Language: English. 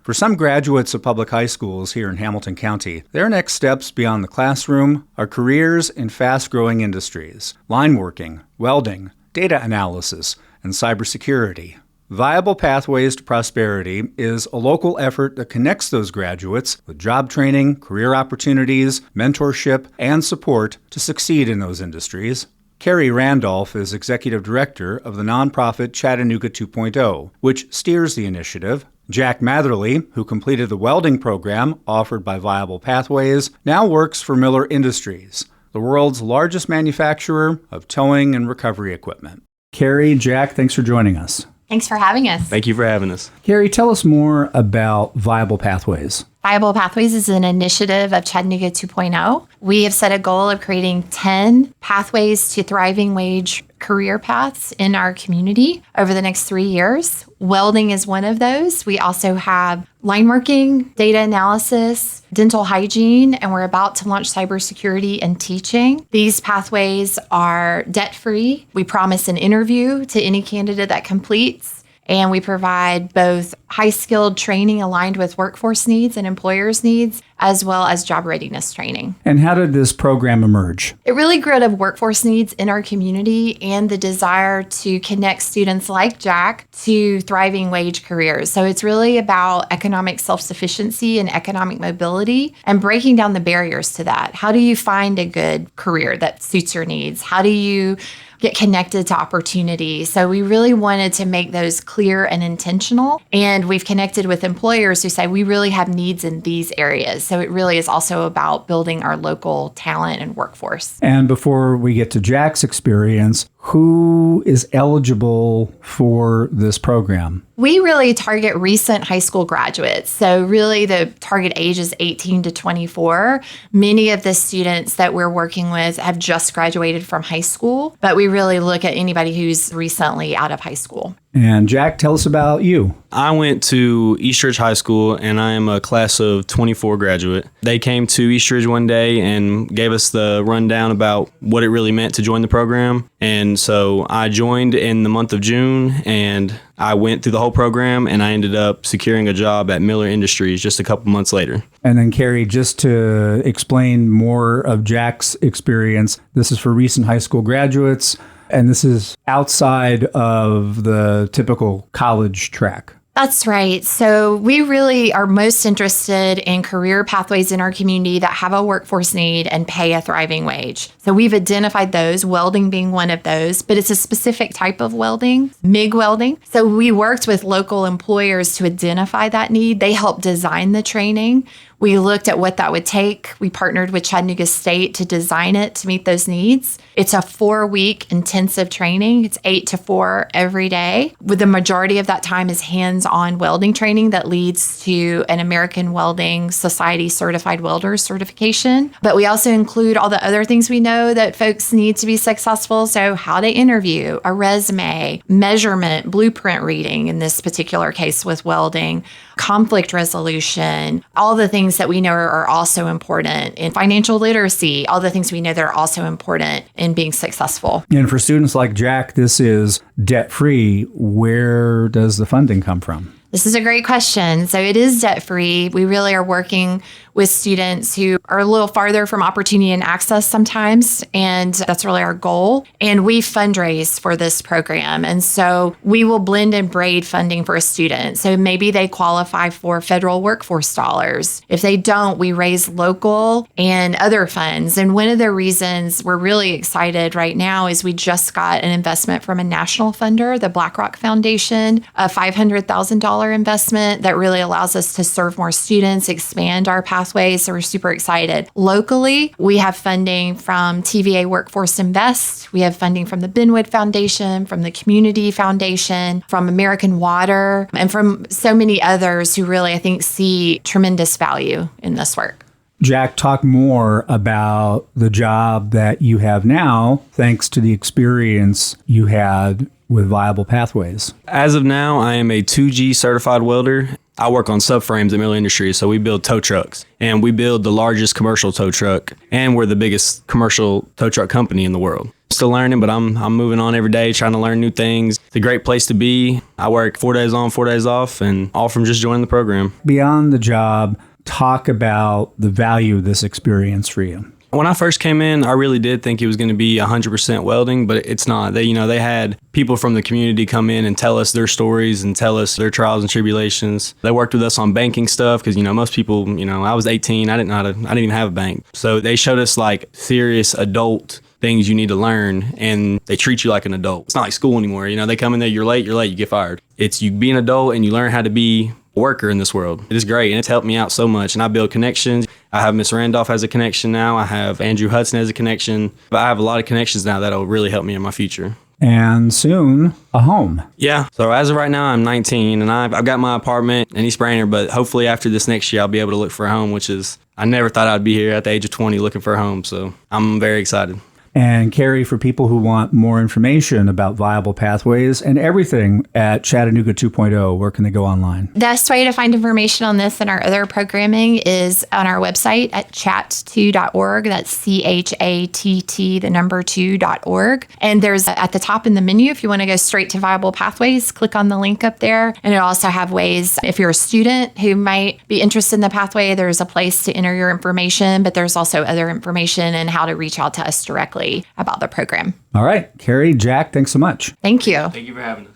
For some graduates of public high schools here in Hamilton County, their next steps beyond the classroom are careers in fast-growing industries, lineworking, welding, data analysis, and cybersecurity. Viable Pathways to Prosperity is a local effort that connects those graduates with job training, career opportunities, mentorship, and support to succeed in those industries. Keri Randolph is executive director of the nonprofit Chattanooga 2.0, which steers the initiative. Jack Matherly, who completed the welding program offered by Viable Pathways, now works for Miller Industries, the world's largest manufacturer of towing and recovery equipment. Keri, Jack, thanks for joining us. Thanks for having us. Thank you for having us. Keri, tell us more about Viable Pathways. Viable Pathways is an initiative of Chattanooga 2.0. We have set a goal of creating 10 pathways to thriving wage career paths in our community over the next 3 years. Welding is one of those. We also have lineworking, data analysis, dental hygiene, and we're about to launch cybersecurity and teaching. These pathways are debt-free. We promise an interview to any candidate that completes. And we provide both high-skilled training aligned with workforce needs and employers' needs, as well as job readiness training. And how did this program emerge? It really grew out of workforce needs in our community and the desire to connect students like Jack to thriving wage careers. So it's really about economic self-sufficiency and economic mobility and breaking down the barriers to that. How do you find a good career that suits your needs? How do you get connected to opportunity? So we really wanted to make those clear and intentional. And we've connected with employers who say we really have needs in these areas. So it really is also about building our local talent and workforce. And before we get to Jack's experience, who is eligible for this program? We really target recent high school graduates. So really the target age is 18 to 24. Many of the students that we're working with have just graduated from high school, but we really look at anybody who's recently out of high school. And Jack, tell us about you. I went to Eastridge High School, and I am a class of 24 graduate. They came to Eastridge one day and gave us the rundown about what it really meant to join the program. And so I joined in the month of June, and I went through the whole program, and I ended up securing a job at Miller Industries just a couple months later. And then, Keri, just to explain more of Jack's experience, this is for recent high school graduates, and this is outside of the typical college track. That's right. So we really are most interested in career pathways in our community that have a workforce need and pay a thriving wage. So we've identified those, welding being one of those, but it's a specific type of welding, MIG welding. So we worked with local employers to identify that need. They helped design the training. We looked at what that would take. We partnered with Chattanooga State to design it to meet those needs. It's a 4-week intensive training. It's 8 to 4 every day, with the majority of that time is hands-on welding training that leads to an American Welding Society Certified Welder certification. But we also include all the other things we know that folks need to be successful. So how to interview, a resume, measurement, blueprint reading in this particular case with welding, conflict resolution, all the things that we know are also important in financial literacy, all the things we know that are also important in being successful. And for students like Jack, this is debt-free. Where does the funding come from? This is a great question. So it is debt-free. We really are working with students who are a little farther from opportunity and access sometimes, and that's really our goal. And we fundraise for this program. And so we will blend and braid funding for a student. So maybe they qualify for federal workforce dollars. If they don't, we raise local and other funds. And one of the reasons we're really excited right now is we just got an investment from a national funder, the BlackRock Foundation, a $500,000 investment that really allows us to serve more students, expand our pathways. So we're super excited. Locally, we have funding from TVA Workforce Invest. We have funding from the Benwood Foundation, from the Community Foundation, from American Water, and from so many others who really, I think, see tremendous value in this work. Jack, talk more about the job that you have now, thanks to the experience you had with Viable Pathways. As of now, I am a 2G certified welder. I work on subframes at Miller Industries, so we build tow trucks, and we build the largest commercial tow truck, and we're the biggest commercial tow truck company in the world. Still learning, but I'm moving on every day, trying to learn new things. It's a great place to be. I work 4 days on, 4 days off, and all from just joining the program. Beyond the job, talk about the value of this experience for you. When I first came in, I really did think it was going to be 100% welding, but it's not. They had people from the community come in and tell us their stories and tell us their trials and tribulations. They worked with us on banking stuff because, most people, I was 18, I didn't even have a bank. So they showed us like serious adult things you need to learn, and they treat you like an adult. It's not like school anymore. They come in there, you're late, you get fired. It's you be an adult and you learn how to be a worker in this world. It is great, and it's helped me out so much. And I build connections. I have Miss Randolph as a connection now. I have Andrew Hudson as a connection. But I have a lot of connections now that'll really help me in my future. And soon, a home. Yeah. So as of right now, I'm 19, and I've got my apartment in East Brainerd, but hopefully after this next year, I'll be able to look for a home, which is, I never thought I'd be here at the age of 20 looking for a home. So I'm very excited. And Keri, for people who want more information about Viable Pathways and everything at Chattanooga 2.0, where can they go online? The best way to find information on this and our other programming is on our website at chat2.org. That's CHATT, the number 2.org. And there's at the top in the menu, if you want to go straight to Viable Pathways, click on the link up there. And it also have ways, if you're a student who might be interested in the pathway, there's a place to enter your information, but there's also other information and how to reach out to us directly about the program. All right, Keri, Jack, thanks so much. Thank you. Thank you for having us.